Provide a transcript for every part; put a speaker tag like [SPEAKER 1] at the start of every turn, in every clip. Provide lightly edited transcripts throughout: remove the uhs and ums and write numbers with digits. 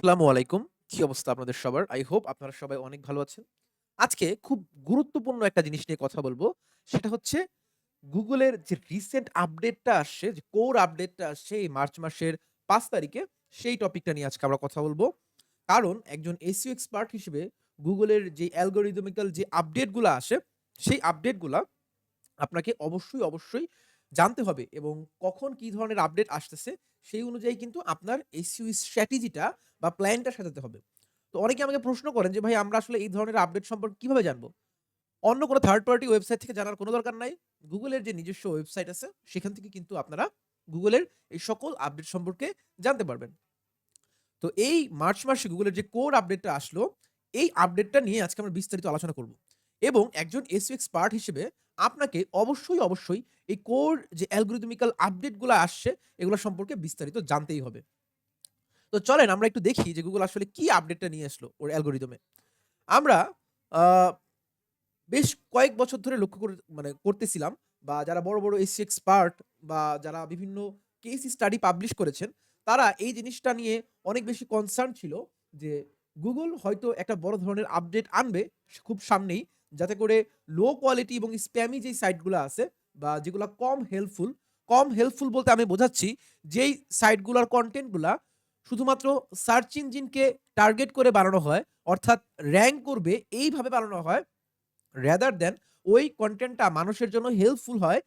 [SPEAKER 1] আসসালামু আলাইকুম। কি অবস্থা আপনাদের সবার? আই হোপ আপনারা সবাই অনেক ভালো আছেন। আজকে খুব গুরুত্বপূর্ণ একটা জিনিস নিয়ে কথা বলবো। সেটা হচ্ছে Google এর যে রিসেন্ট আপডেটটা আসছে, যে কোর আপডেটটা আসছে এই মার্চ মাসের ৫ তারিখে, সেই টপিকটা নিয়ে আজকে আমরা কথা বলবো। কারণ একজন SEO এক্সপার্ট হিসেবে Google এর যে অ্যালগরিদমিক্যাল যে আপডেট গুলা আসে, সেই আপডেট গুলা আপনাকে অবশ্যই জানতে হবে এবং কখন কি ধরনের আপডেট আসতেছে সেই অনুযায়ী কিন্তু আপনার SEO স্ট্র্যাটেজিটা বা প্ল্যানটা সাজাতে হবে। তো অনেকে আমাকে প্রশ্ন করেন যে, "ভাই আমরা আসলে এই ধরনের আপডেট সম্পর্কে কিভাবে জানবো?" অন্য কোনো থার্ড পার্টি ওয়েবসাইট থেকে জানার কোনো দরকার নাই। Google এর যে নিজস্ব ওয়েবসাইট আছে সেখান থেকে কিন্তু আপনারা Google এর এই সকল আপডেট সম্পর্কে জানতে পারবেন। তো এই মার্চ মাসে Google এর যে কোর আপডেটটা আসলো, এই আপডেটটা নিয়ে আজকে আমরা বিস্তারিত আলোচনা করব। এবং একজন SEO এক্সপার্ট হিসেবে আপনাকে অবশ্যই এই কোর যে অ্যালগরিদমিক্যাল আপডেট গুলা আসছে, এগুলা সম্পর্কে বিস্তারিত জানতেই হবে। তো চলেন আমরা একটু দেখি যে Google আসলে কি আপডেটটা নিয়ে আসলো ওর অ্যালগরিদমে। আমরা আ বেশ কয়েক বছর ধরে লক্ষ্য করতেছিলাম, বা যারা বড় SEO এক্সপার্ট বা যারা বিভিন্ন কেস স্টাডি পাবলিশ করেছেন, তারা এই জিনিসটা নিয়ে অনেক বেশি কনসার্ন ছিল যে Google হয়তো একটা বড় ধরনের আপডেট আনবে খুব সামনেই, যাতে করে লো কোয়ালিটি এবং স্প্যামি যেই সাইট গুলা আছে বা যেগুলা কম হেল্পফুল বলতে আমি বোঝাচ্ছি যেই সাইট গুলার কনটেন্ট গুলা শুধুমাত্র সার্চ ইঞ্জিনকে টার্গেট করে বানানো হয়, অর্থাৎ র‍্যাংক করবে এইভাবে বানানো হয়, rather than ওই কনটেন্টটা মানুষের জন্য হেল্পফুল হয়,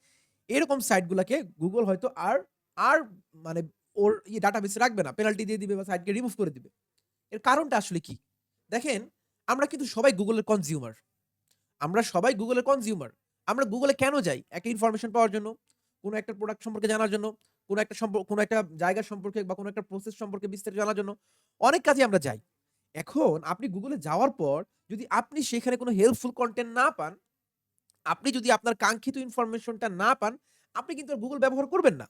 [SPEAKER 1] এরকম সাইটগুলাকে Google হয়তো আর মানে ওর ডাটাবেসে রাখবে না। পেনাল্টি দিয়ে দিবে বা সাইটকে রিমুভ করে দিবে। এর কারণটা আসলে কি? দেখেন, আমরা কিন্তু সবাই Google এর কনজিউমার। আমরা সবাই Google এর কনজিউমার। আমরা Google এ কেন যাই? একটা ইনফরমেশন পাওয়ার জন্য, কোন একটা প্রোডাক্ট সম্পর্কে জানার জন্য, কোন একটা জায়গা সম্পর্কে বা কোন একটা প্রসেস সম্পর্কে বিস্তারিত জানার জন্য অনেক কাজে আমরা যাই। এখন আপনি Google এ যাওয়ার পর যদি আপনি সেখানে কোন হেল্পফুল কনটেন্ট না পান, আপনি যদি আপনার কাঙ্ক্ষিত ইনফরমেশনটা না পান, আপনি কিন্তু আর Google ব্যবহার করবেন না।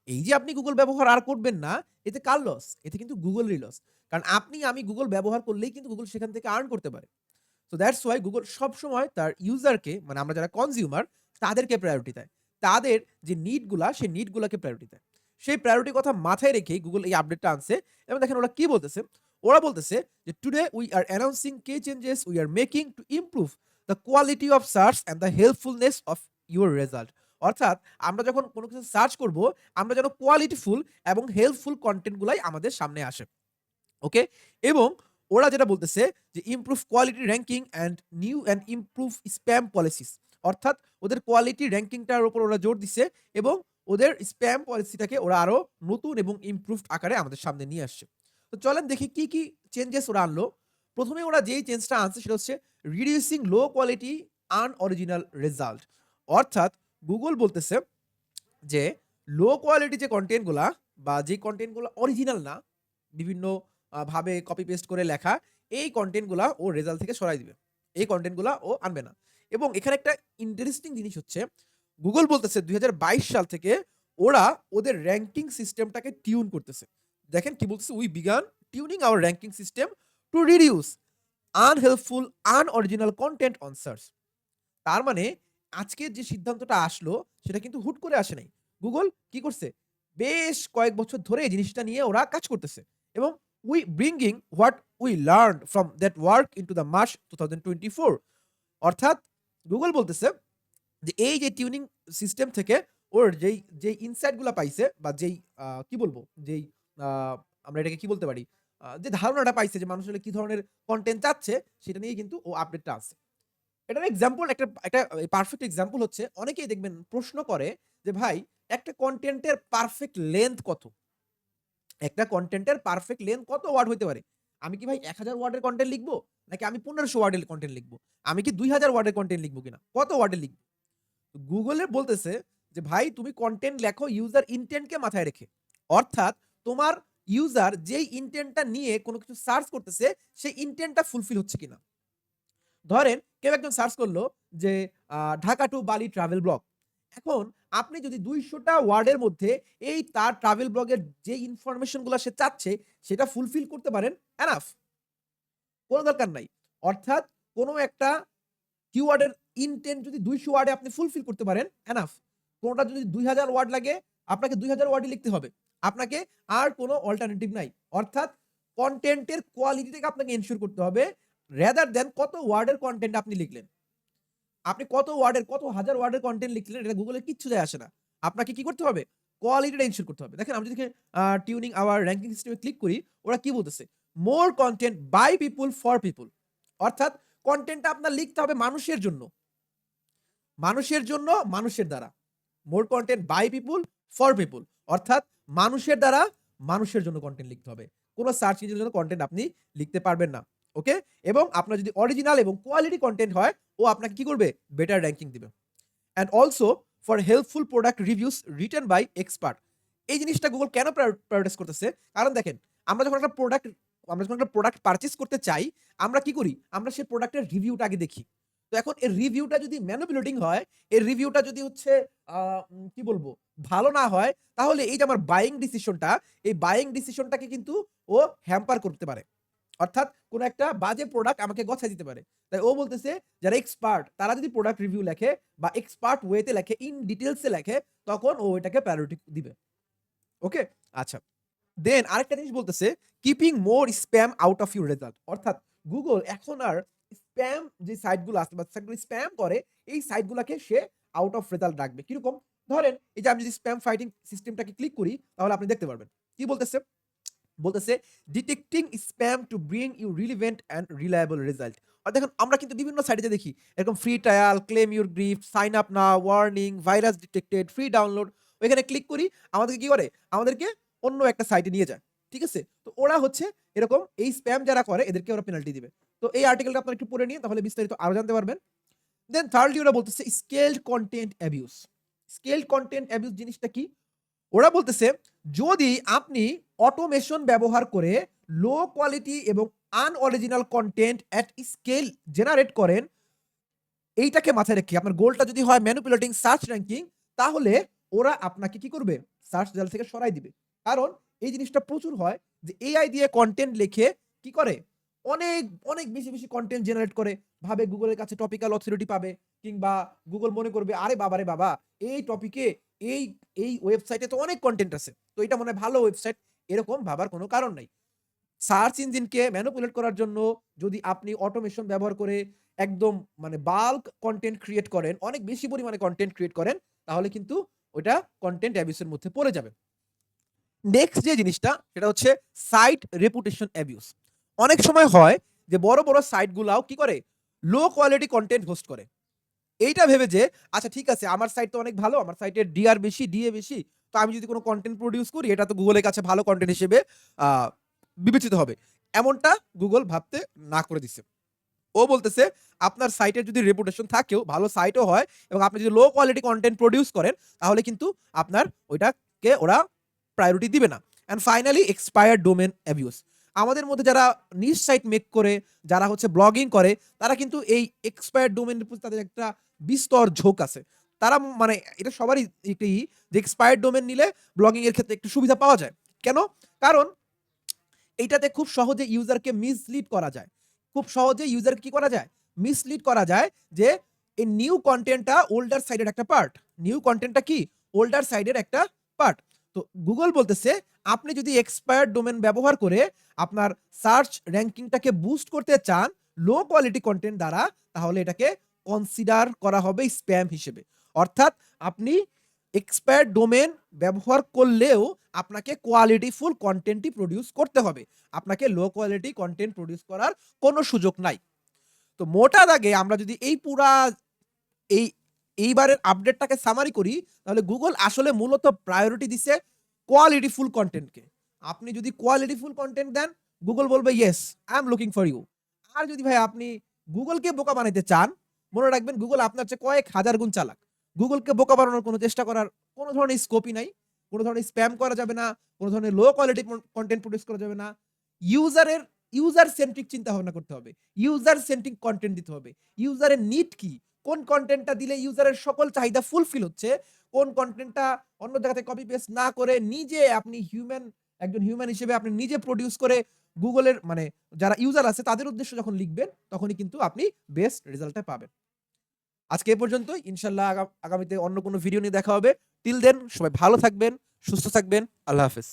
[SPEAKER 1] এই যে আপনি Google ব্যবহার আর করবেন না, এতে কার লস? এতে কিন্তু Google-এরই লস। কারণ আপনি আমি Google ব্যবহার করলেই কিন্তু Google সেখান থেকে আর্ন করতে পারে। সো দ্যাটস ওয়াই Google সবসময় তার ইউজারকে, মানে আমরা যারা কনজিউমার, তাদেরকে প্রায়োরিটি দেয়। তাদের যে নিড গুলা, সেই নিড গুলাকে প্রায়োরিটি দেয়। সেই প্রায়োরিটি কথা মাথায় রেখেই Google এই আপডেটটা আনছে এবং দেখেন ওরা কি বলতেছে? ওরা বলতেছে যে, "Today we are announcing key changes we are making to improve the quality of search and the helpfulness of your result." অর্থাৎ আমরা যখন কোন কিছু সার্চ করব, আমরা যেন কোয়ালিটিফুল এবং হেল্পফুল কনটেন্ট গুলাই আমাদের সামনে আসে। ওকে? এবং ওরা যেটা বলতেছে যে improve quality ranking and improve spam policies. অর্থাৎ ওদের কোয়ালিটি র‍্যাংকিংটার উপর ওরা জোর দিছে এবং ওদের স্প্যাম পলিসিটাকে ওরা আরো নতুন এবং ইমপ্রুভড আকারে আমাদের সামনে নিয়ে আসছে। তো চলেন দেখি কি চেঞ্জেস ওরা আনলো। ১ম এ ওরা যেই চেঞ্জটা আনছে সেটা হচ্ছে reducing low quality unoriginal result. অর্থাৎ Google বলতেছে যে লো কোয়ালিটি যে কনটেন্ট গুলা বা যে কনটেন্ট গুলা অরিজিনাল না, বিভিন্ন ভাবে কপি পেস্ট করে লেখা, এই কনটেন্ট গুলা ও রেজাল্ট থেকে সরায় দিবে। এই কনটেন্ট গুলা ও আনবে না। এবং এখানে একটা ইন্টারেস্টিং জিনিস হচ্ছে, Google বলতেছে ২০২২ সাল থেকে ওরা ওদের র‍্যাংকিং সিস্টেমটাকে টিউন করতেছে। দেখেন কি বলতেছে, "We began tuning our ranking system to reduce unhelpful, unoriginal content on search." তার মানে আজকের যে সিদ্ধান্তটা আসলো সেটা কিন্তু হুট করে আসে নাই। Google কি করছে? বেশ কয়েক বছর ধরে এই জিনিসটা নিয়ে ওরা কাজ করতেছে। এবং we bringing what we learned from that work into the March 2024. অর্থাৎ Google বলতেছে যে এই যে টিউনিং সিস্টেম থেকে ওর যেই ইনসাইট গুলা পাইছে বা যেই কি বলবো? যেই আ আমরা এটাকে কি বলতে পারি? যে ধারণাটা পাইছে যে মানুষ আসলে কি ধরনের কনটেন্ট চাচ্ছে, সেটা নিয়ে কিন্তু ও আপডেটটা আছে। এটার এক্সাম্পল, একটা পারফেক্ট এক্সাম্পল হচ্ছে, অনেকেই দেখবেন প্রশ্ন করে যে, "ভাই, একটা কনটেন্টের পারফেক্ট লেংথ কত? একটা কনটেন্টের পারফেক্ট লেংথ কত ওয়ার্ড হইতে পারে? আমি কি ভাই ১০০০ ওয়ার্ডের কনটেন্ট লিখবো? নাকি আমি ১৫০০ ওয়ার্ডের কনটেন্ট লিখবো? আমি কি ২০০০ ওয়ার্ডের কনটেন্ট লিখবো কিনা? কত ওয়ার্ডের লিখবো?" Google এ বলতেছে যে, "ভাই, তুমি কনটেন্ট লেখো ইউজার ইনটেন্ট কে মাথায় রেখে।" অর্থাৎ তোমার ইউজার যেই ইনটেন্ট টা নিয়ে কোন কিছু সার্চ করতেছে, সেই ইনটেন্ট টা ফুলফিল হচ্ছে কিনা। ধরেন কেউ একজন সার্চ করলো যে ঢাকা টু বালি ট্রাভেল ব্লগ। এখন আপনি যদি ২০০ টা ওয়ার্ডের মধ্যে এই তার ট্রাভেল ব্লগের যে ইনফরমেশন গুলা সে চাচ্ছে সেটা ফুলফিল করতে পারেন, এনাফ। কোন দরকার নাই। অর্থাৎ কোন একটা কিওয়ার্ডের ইনটেন্ট যদি ২০০ ওয়ার্ডে আপনি ফুলফিল করতে পারেন, এনাফ। কোনটা যদি ২০০০ ওয়ার্ড লাগে, আপনাকে ২০০০ ওয়ার্ডই লিখতে হবে। আপনাকে আর কোন অল্টারনেটিভ নাই। অর্থাৎ কনটেন্টের কোয়ালিটিটাকে আপনাকে এনশিওর করতে হবে রাদার দ্যান কত ওয়ার্ডের কনটেন্ট আপনি লিখলেন। আপনি কত ওয়ার্ডের, কত হাজার ওয়ার্ডের কনটেন্ট লিখলেন এটা গুগলের কিচ্ছু যায় আসে না। আপনাকে কি করতে হবে? কোয়ালিটিটা এনশিওর করতে হবে। দেখেন আমি যদি টিউনিং আওয়ার র‍্যাংকিং সিস্টেমে ক্লিক করি, ওরা কি বলতেছে? More content by people for people. অর্থাৎ কনটেন্টটা আপনার লিখতে হবে মানুষের জন্য। মানুষের জন্য, মানুষের দ্বারা। More content by people for people. অর্থাৎ মানুষের দ্বারা মানুষের জন্য কনটেন্ট লিখতে হবে। কোন সার্চ ইঞ্জিনের জন্য কনটেন্ট আপনি লিখতে পারবেন না। ওকে? এবং আপনার যদি অরিজিনাল এবং কোয়ালিটি কনটেন্ট হয়, ও আপনাকে কি করবে? বেটার র‍্যাংকিং দিবে। And also for helpful product reviews written by expert. এই জিনিসটা গুগল কেন প্রায়োরিটাইজ করতেছে? কারণ দেখেন, আমরা যখন একটা প্রোডাক্ট পারচেজ করতে চাই, আমরা কি করি? আমরা সেই প্রোডাক্টের রিভিউটা আগে দেখি। তো এখন এর রিভিউটা যদি ম্যানিপুলেটিং হয়, এর রিভিউটা যদি হচ্ছে আ কি বলবো? ভালো না হয়, তাহলে এই যে আমার বাইং ডিসিশনটা, এই বাইং ডিসিশনটাকে কিন্তু ও হ্যাম্পার করতে পারে। অর্থাৎ কোন একটা বাজে প্রোডাক্ট আমাকে গছায় দিতে পারে। তাই ও বলতেছে যারা এক্সপার্ট তারা যদি প্রোডাক্ট রিভিউ লেখে বা এক্সপার্ট ওয়েতে লেখে, ইন ডিটেইলস এ লেখে, তখন ও এটাকে প্রায়োরিটি দিবে। ওকে? আচ্ছা। দেন আরেকটা জিনিস বলতেছে keeping more spam out of your result. অর্থাৎ গুগল এখন আর স্প্যাম যে সাইটগুলো আছে বা সাইটগুলো স্প্যাম করে, এই সাইটগুলোকে সে আউট অফ রেজাল্ট রাখবে। কিরকম? ধরেন এই যে আমি যদি স্প্যাম ফাইটিং সিস্টেমটাকে ক্লিক করি, তাহলে আপনি দেখতে পারবেন। কি বলতেছে? বলতেছে detecting spam to bring you relevant and reliable result. আর দেখুন আমরা কিন্তু বিভিন্ন সাইটে দেখি এরকম free trial, claim your gift, sign up now, warning, virus detected, free download. ওইখানে ক্লিক করি, আমাদেরকে কি করে? আমাদেরকে অন্য একটা সাইটে নিয়ে যায়। ঠিক আছে? তো ওরা হচ্ছে এরকম এই স্প্যাম যারা করে এদেরকে ওরা পেনাল্টি দিবে। তো এই আর্টিকেলটা আপনারা একটু পড়ে নিন, তাহলে বিস্তারিত আরো জানতে পারবেন। দেন থার্ডলি ওরা বলতেছে skilled content abuse. Skilled content abuse জিনিসটা কি? ওরা বলতেছে যদি আপনি অটোমেশন ব্যবহার করে লো কোয়ালিটি এবং আনঅরিজিনাল কনটেন্ট এট স্কেল জেনারেট করেন, এইটাকে মাথায় রেখে আপনার গোলটা যদি হয় ম্যানিপুলেটিং সার্চ র‍্যাংকিং, তাহলে ওরা আপনাকে কি করবে? সার্চ রেজাল্ট থেকে সরাই দিবে। কারণ এই জিনিসটা প্রচুর হয় যে এআই দিয়ে কনটেন্ট লিখে কি করে? অনেক, অনেক বেশি কনটেন্ট জেনারেট করে। ভাবে গুগলের কাছে টপিক্যাল অথরিটি পাবে, কিংবা গুগল মনে করবে আরে বাবা রে বাবা, এই টপিকে এই, এই ওয়েবসাইটে তো অনেক কনটেন্ট আছে। তো এটা মনে হয় ভালো ওয়েবসাইট। এরকম ভাবার কোনো কারণ নাই। সার্চ ইঞ্জিনকে ম্যানিপুলেট করার জন্য যদি আপনি অটোমেশন ব্যবহার করে একদম মানে বাল্ক কনটেন্ট ক্রিয়েট করেন, অনেক বেশি পরিমাণে কনটেন্ট ক্রিয়েট করেন, তাহলে কিন্তু ওইটা কনটেন্ট অ্যাবিউস এর মধ্যে পড়ে যাবে। নেক্সট যে জিনিসটা সেটা হচ্ছে সাইট রেপুটেশন অ্যাবিউস। অনেক সময় হয় যে বড় সাইট গুলাও কি করে? লো কোয়ালিটি কনটেন্ট হোস্ট করে। এইটা ভেবে যে আচ্ছা ঠিক আছে আমার সাইট তো অনেক ভালো, আমার সাইটের ডিআর বেশি, ডিএ বেশি। তো আমি যদি কোন কনটেন্ট প্রোডিউস করি এটা তো গুগলের কাছে ভালো কনটেন্ট হিসেবে আ বিবেচিত হবে। এমনটা গুগল ভাবতে না করে দিছে। ও বলতেছে আপনার সাইটের যদি রেপুটেশন থাকেও, ভালো সাইটও হয় এবং আপনি যদি লো কোয়ালিটি কনটেন্ট প্রোডিউস করেন, তাহলে কিন্তু আপনার ওইটাকে ওরা প্রায়োরিটি দিবে না। And finally expired domain abuse. আমাদের মধ্যে যারা নিশ সাইট মেক করে, যারা হচ্ছে ব্লগিং করে, তারা কিন্তু এই এক্সপায়ার্ড ডোমেইন এর প্রতি তাদের একটা বিস্তর ঝোঁক আছে। তারা মানে এটা সবারই একটি যে এক্সপায়ার্ড ডোমেইন নিলে ব্লগিং এর ক্ষেত্রে একটু সুবিধা পাওয়া যায়। কেন? কারণ এইটাতে খুব সহজে ইউজারকে মিসলিড করা যায়। খুব সহজে ইউজারকে কি করা যায়? মিসলিড করা যায় যে এই নিউ কনটেন্টটা ওল্ডার সাইডের একটা পার্ট। নিউ কনটেন্টটা কি? ওল্ডার সাইডের একটা পার্ট। তো গুগল বলতেছে আপনি যদি এক্সপায়ার্ড ডোমেইন ব্যবহার করে আপনার সার্চ র‍্যাংকিংটাকে বুস্ট করতে চান লো কোয়ালিটি কনটেন্ট দ্বারা, তাহলে এটাকে কনসিডার করা হবে স্প্যাম হিসেবে। অর্থাৎ আপনি এক্সপায়ার্ড ডোমেইন ব্যবহার করলেও আপনাকে কোয়ালিটিফুল কনটেন্টই প্রোডিউস করতে হবে। আপনাকে লো কোয়ালিটি কনটেন্ট প্রোডিউস করার কোনো সুযোগ নাই। তো মোটা দাগে আমরা যদি এই পুরা এই এইবারের আপডেটটাকে সামারি করি, তাহলে গুগল আসলে মূলত প্রায়োরিটি দিছে কোয়ালিটিফুল কনটেন্টকে। আপনি যদি কোয়ালিটিফুল কনটেন্ট দেন, গুগল বলবে yes I am looking for you. আর যদি ভাই আপনি গুগলকে বোকা বানাইতে চান, মনে রাখবেন গুগল আপনার চেয়ে কয়েক হাজার গুণ চালাক। গুগলকে বোকা বানানোর কোনো চেষ্টা করার কোনো ধরনের স্কোপই নাই। কোনো ধরনের স্প্যাম করা যাবে না, কোনো ধরনের লো কোয়ালিটি কনটেন্ট প্রোডিউস করা যাবে না। ইউজারের ইউজার সেন্ট্রিক চিন্তা ভাবনা করতে হবে। ইউজার সেন্ট্রিক কনটেন্ট দিতে হবে। ইউজারের নিড কি? কোন কনটেন্টটা দিলে ইউজারের সকল চাহিদা ফুলফিল হচ্ছে, কোন কনটেন্টটা অন্য জায়গা থেকে কপি পেস্ট না করে নিজে আপনি একজন হিউম্যান হিসেবে আপনি নিজে প্রোডিউস করে গুগলের মানে যারা ইউজার আছে তাদের উদ্দেশ্যে যখন লিখবেন, তখনই কিন্তু আপনি বেস্ট রেজাল্টটা পাবেন। আজকে এ পর্যন্তই। ইনশাআল্লাহ আগামীতে অন্য কোনো ভিডিও নিয়ে দেখা হবে। টিল দেন সবাই ভালো থাকবেন, সুস্থ থাকবেন। আল্লাহ হাফেজ।